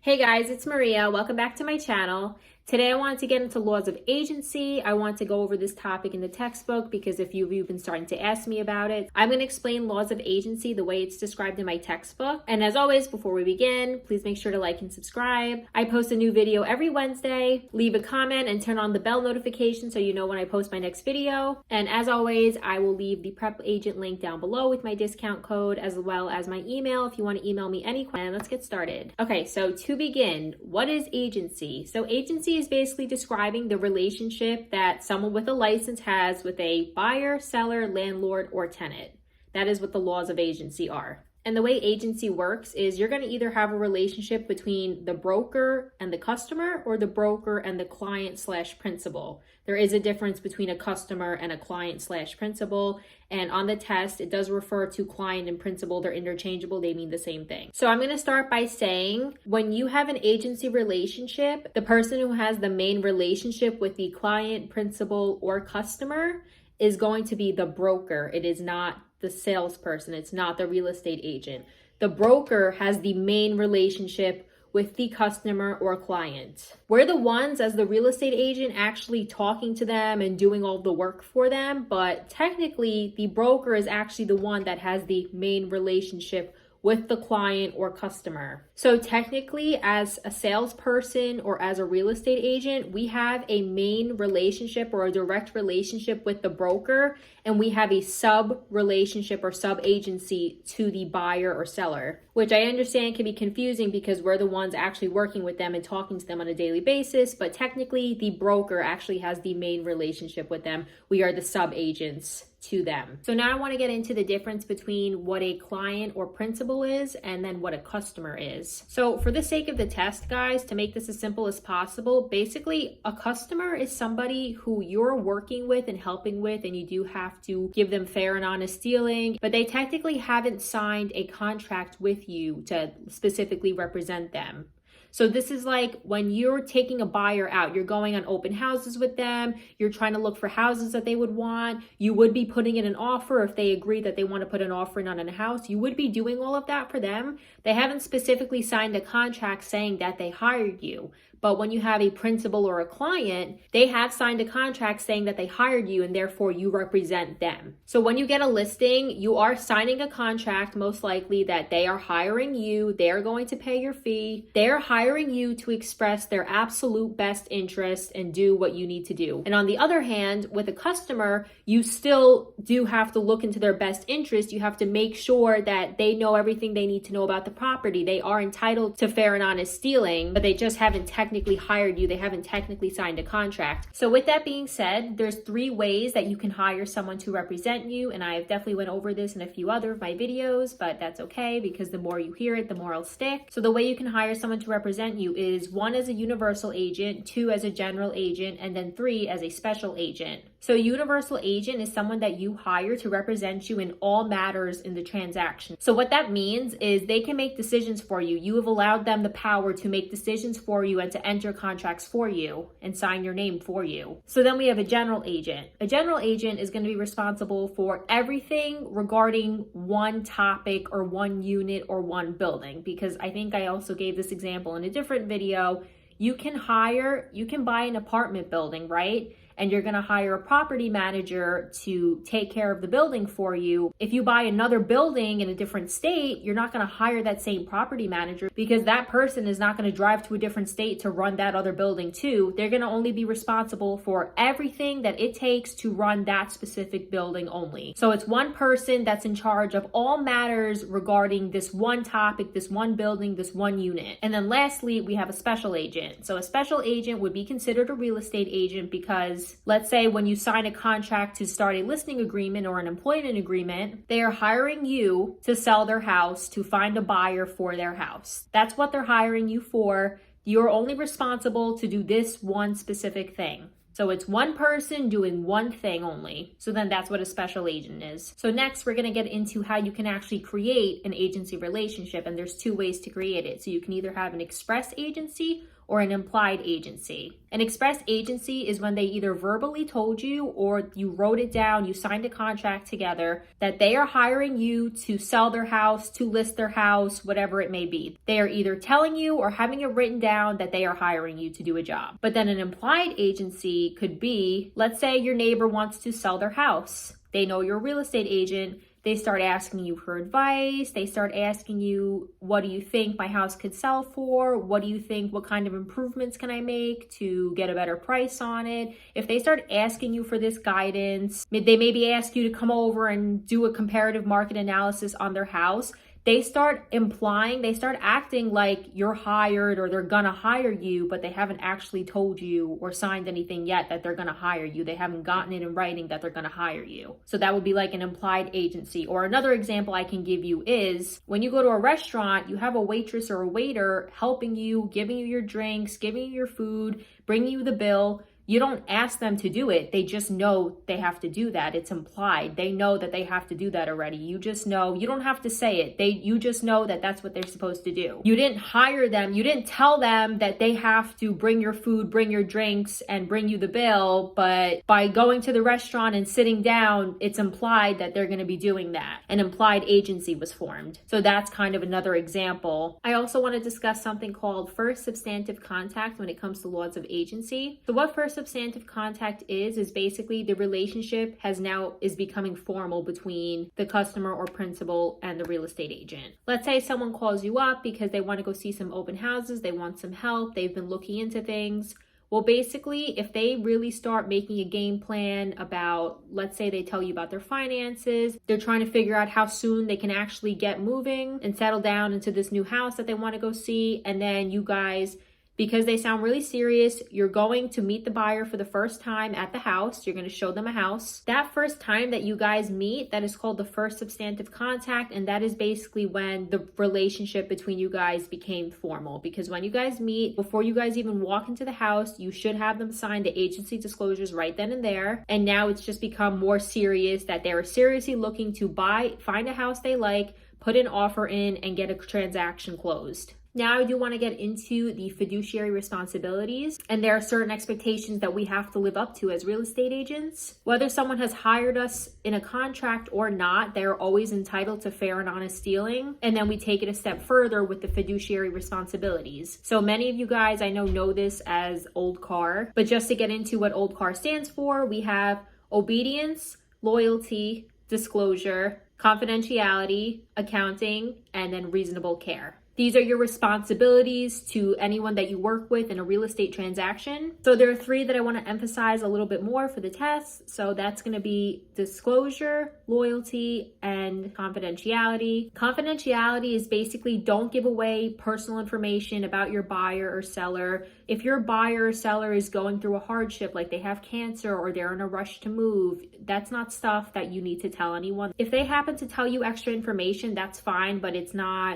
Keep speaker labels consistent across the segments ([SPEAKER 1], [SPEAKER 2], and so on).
[SPEAKER 1] Hey guys, it's Maria. Welcome back to my channel. Today I wanted to get into laws of agency. I want to go over this topic in the textbook because a few of you have been starting to ask me about it. I'm going to explain laws of agency the way it's described in my textbook. And as always, before we begin, please make sure to like and subscribe. I post a new video every Wednesday. Leave a comment and turn on the bell notification so you know when I post my next video. And as always, I will leave the PrEP agent link down below with my discount code as well as my email if you want to email me any questions. Let's get started. Okay, so to begin, what is agency? So agency is basically describing the relationship that someone with a license has with a buyer, seller, landlord, or tenant. That is what the laws of agency are. And the way agency works is you're going to either have a relationship between the broker and the customer or the broker and the client/principal. There is a difference between a customer and a client/principal. And on the test, it does refer to client and principal. They're interchangeable. They mean the same thing. So I'm going to start by saying when you have an agency relationship, the person who has the main relationship with the client, principal, or customer is going to be the broker. It is not the salesperson. It's not the real estate agent. The broker has the main relationship with the customer or client. We're the ones as the real estate agent actually talking to them and doing all the work for them, but technically the broker is actually the one that has the main relationship with the client or customer. So technically, as a salesperson or as a real estate agent, we have a main relationship or a direct relationship with the broker, and we have a sub relationship or sub agency to the buyer or seller, which I understand can be confusing because we're the ones actually working with them and talking to them on a daily basis, but technically the broker actually has the main relationship with them. We are the sub agents to them. So now I want to get into the difference between what a client or principal is and then what a customer is. So for the sake of the test, guys, to make this as simple as possible, basically a customer is somebody who you're working with and helping with, and you do have to give them fair and honest dealing, but they technically haven't signed a contract with you to specifically represent them. So this is like when you're taking a buyer out, you're going on open houses with them, you're trying to look for houses that they would want, you would be putting in an offer if they agree that they want to put an offer in on a house, you would be doing all of that for them. They haven't specifically signed a contract saying that they hired you. But when you have a principal or a client, they have signed a contract saying that they hired you and therefore you represent them. So when you get a listing, you are signing a contract most likely that they are hiring you, they are going to pay your fee, they're hiring you to express their absolute best interest and do what you need to do. And on the other hand, with a customer, you still do have to look into their best interest. You have to make sure that they know everything they need to know about the property. They are entitled to fair and honest dealing, but they just haven't technically hired you. They haven't technically signed a contract. So with that being said, there's 3 ways that you can hire someone to represent you. And I've definitely went over this in a few other of my videos, but that's okay because the more you hear it, the more it'll stick. So the way you can hire someone to represent you is 1 as a universal agent, 2 as a general agent, and then 3 as a special agent. So a universal agent is someone that you hire to represent you in all matters in the transaction. So what that means is they can make decisions for you. You have allowed them the power to make decisions for you and to enter contracts for you and sign your name for you. So then we have a general agent. A general agent is going to be responsible for everything regarding one topic or one unit or one building, because I think I also gave this example in a different video. You can buy an apartment building, right? And you're going to hire a property manager to take care of the building for you. If you buy another building in a different state, you're not going to hire that same property manager because that person is not going to drive to a different state to run that other building too. They're going to only be responsible for everything that it takes to run that specific building only. So it's one person that's in charge of all matters regarding this one topic, this one building, this one unit. And then lastly, we have a special agent. So a special agent would be considered a real estate agent because let's say when you sign a contract to start a listing agreement or an employment agreement, they are hiring you to sell their house, to find a buyer for their house. That's what they're hiring you for. You're only responsible to do this one specific thing. So it's one person doing one thing only. So then that's what a special agent is. So next we're going to get into how you can actually create an agency relationship. And there's 2 ways to create it. So you can either have an express agency or an implied agency. An express agency is when they either verbally told you or you wrote it down, you signed a contract together that they are hiring you to sell their house, to list their house, whatever it may be. They are either telling you or having it written down that they are hiring you to do a job. But then an implied agency could be, let's say your neighbor wants to sell their house. They know you're a real estate agent. They start asking you for advice. They start asking you, what do you think my house could sell for? What do you think, what kind of improvements can I make to get a better price on it? If they start asking you for this guidance, they maybe ask you to come over and do a comparative market analysis on their house. They start implying, they start acting like you're hired or they're gonna hire you, but they haven't actually told you or signed anything yet that they're gonna hire you. They haven't gotten it in writing that they're gonna hire you. So that would be like an implied agency. Or another example I can give you is when you go to a restaurant, you have a waitress or a waiter helping you, giving you your drinks, giving you your food, bringing you the bill. You don't ask them to do it. They just know they have to do that. It's implied. They know that they have to do that already. You just know. You don't have to say it. You just know that that's what they're supposed to do. You didn't hire them. You didn't tell them that they have to bring your food, bring your drinks, and bring you the bill. But by going to the restaurant and sitting down, it's implied that they're going to be doing that. An implied agency was formed. So that's kind of another example. I also want to discuss something called first substantive contact when it comes to laws of agency. So what first substantive contact is basically the relationship is becoming formal between the customer or principal and the real estate agent. Let's say someone calls you up because they want to go see some open houses, they want some help, they've been looking into things. Well, basically, if they really start making a game plan about, let's say they tell you about their finances, they're trying to figure out how soon they can actually get moving and settle down into this new house that they want to go see, and then you guys, because they sound really serious, you're going to meet the buyer for the first time at the house. You're going to show them a house. That first time that you guys meet, that is called the first substantive contact. And that is basically when the relationship between you guys became formal. Because when you guys meet, before you guys even walk into the house, you should have them sign the agency disclosures right then and there. And now it's just become more serious that they're seriously looking to find a house they like, put an offer in, and get a transaction closed. Now I do want to get into the fiduciary responsibilities, and there are certain expectations that we have to live up to as real estate agents. Whether someone has hired us in a contract or not, they're always entitled to fair and honest dealing. And then we take it a step further with the fiduciary responsibilities. So many of you guys I know this as old car, but just to get into what old car stands for, we have obedience, loyalty, disclosure, confidentiality, accounting, and then reasonable care. These are your responsibilities to anyone that you work with in a real estate transaction. So there are three that I want to emphasize a little bit more for the test. So that's going to be disclosure, loyalty, and confidentiality. Confidentiality is basically don't give away personal information about your buyer or seller. If your buyer or seller is going through a hardship, like they have cancer or they're in a rush to move, that's not stuff that you need to tell anyone. If they happen to tell you extra information, that's fine, but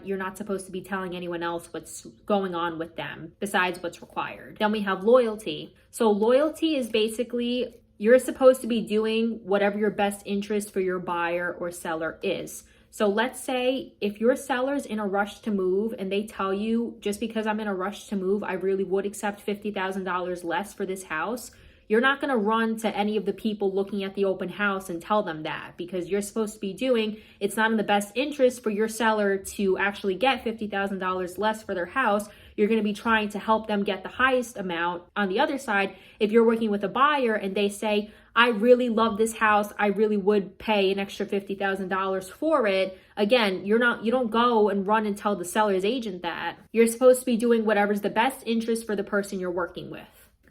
[SPEAKER 1] you're not supposed to be telling anyone else what's going on with them besides what's required. Then we have loyalty. So loyalty is basically you're supposed to be doing whatever your best interest for your buyer or seller is. So let's say if your seller's in a rush to move and they tell you, just because I'm in a rush to move, I really would accept $50,000 less for this house. You're not going to run to any of the people looking at the open house and tell them that, because you're supposed to be it's not in the best interest for your seller to actually get $50,000 less for their house. You're going to be trying to help them get the highest amount. On the other side, if you're working with a buyer and they say, I really love this house, I really would pay an extra $50,000 for it. Again, you don't go and run and tell the seller's agent that. You're supposed to be doing whatever's the best interest for the person you're working with.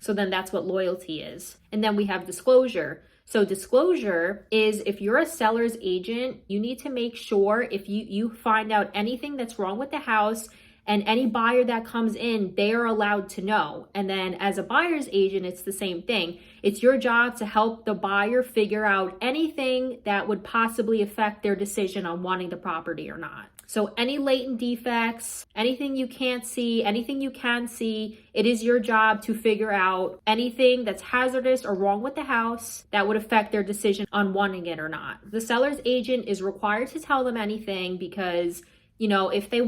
[SPEAKER 1] So then that's what loyalty is. And then we have disclosure. So disclosure is if you're a seller's agent, you need to make sure if you find out anything that's wrong with the house, and any buyer that comes in, they are allowed to know. And then as a buyer's agent, it's the same thing. It's your job to help the buyer figure out anything that would possibly affect their decision on wanting the property or not. So any latent defects, anything you can't see, anything you can see, it is your job to figure out anything that's hazardous or wrong with the house that would affect their decision on wanting it or not. The seller's agent is required to tell them anything because, if they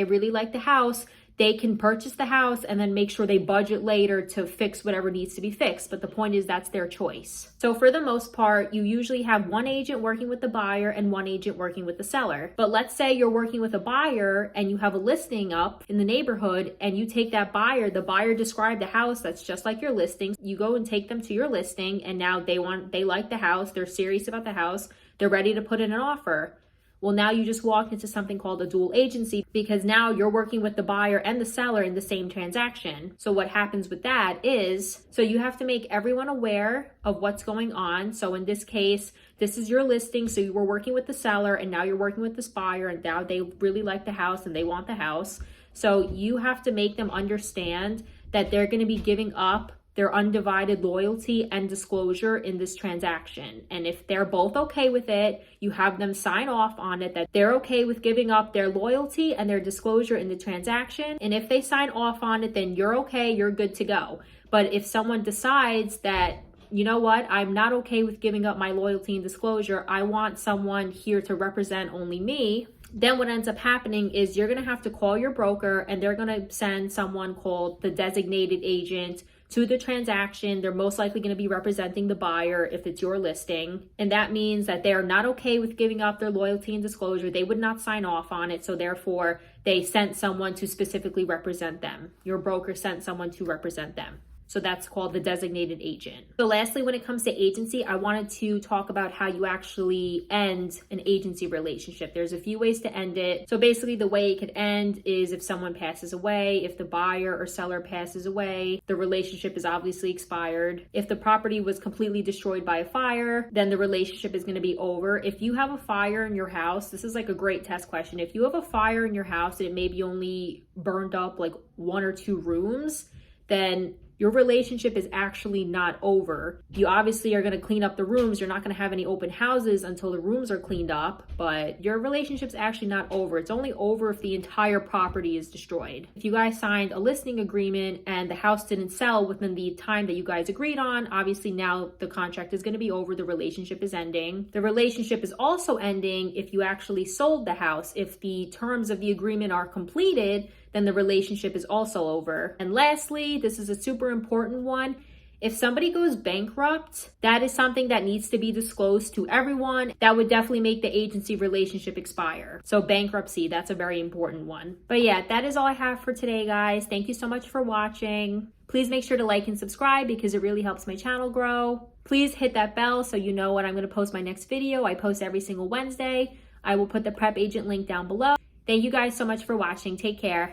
[SPEAKER 1] really like the house, they can purchase the house and then make sure they budget later to fix whatever needs to be fixed. But the point is that's their choice. So for the most part, you usually have one agent working with the buyer and one agent working with the seller. But let's say you're working with a buyer and you have a listing up in the neighborhood and you take that buyer, the buyer described the house that's just like your listing. You go and take them to your listing and now they like the house, they're serious about the house, they're ready to put in an offer. Well, now you just walked into something called a dual agency because now you're working with the buyer and the seller in the same transaction. So what happens with that is, so you have to make everyone aware of what's going on. So in this case, this is your listing. So you were working with the seller and now you're working with this buyer and now they really like the house and they want the house. So you have to make them understand that they're going to be giving up their undivided loyalty and disclosure in this transaction. And if they're both okay with it, you have them sign off on it that they're okay with giving up their loyalty and their disclosure in the transaction. And if they sign off on it, then you're okay, you're good to go. But if someone decides that, you know what, I'm not okay with giving up my loyalty and disclosure, I want someone here to represent only me, then what ends up happening is you're going to have to call your broker and they're going to send someone called the designated agent to the transaction. They're most likely going to be representing the buyer if it's your listing. And that means that they are not okay with giving up their loyalty and disclosure. They would not sign off on it. So therefore, they sent someone to specifically represent them. Your broker sent someone to represent them. So that's called the designated agent. So lastly, when it comes to agency, I wanted to talk about how you actually end an agency relationship. There's a few ways to end it. So basically the way it could end is if someone passes away, if the buyer or seller passes away, the relationship is obviously expired. If the property was completely destroyed by a fire, then the relationship is going to be over. If you have a fire in your house, this is like a great test question. If you have a fire in your house and it maybe only burned up like 1 or 2 rooms, then your relationship is actually not over. You obviously are going to clean up the rooms. You're not going to have any open houses until the rooms are cleaned up, but your relationship's actually not over. It's only over if the entire property is destroyed. If you guys signed a listing agreement and the house didn't sell within the time that you guys agreed on, obviously now the contract is going to be over. The relationship is ending. The relationship is also ending if you actually sold the house. If the terms of the agreement are completed, then the relationship is also over. And lastly, this is a super important one. If somebody goes bankrupt, that is something that needs to be disclosed to everyone. That would definitely make the agency relationship expire. So bankruptcy, that's a very important one. But yeah, that is all I have for today, guys. Thank you so much for watching. Please make sure to like and subscribe because it really helps my channel grow. Please hit that bell so you know when I'm going to post my next video. I post every single Wednesday. I will put the PrEP agent link down below. Thank you guys so much for watching. Take care.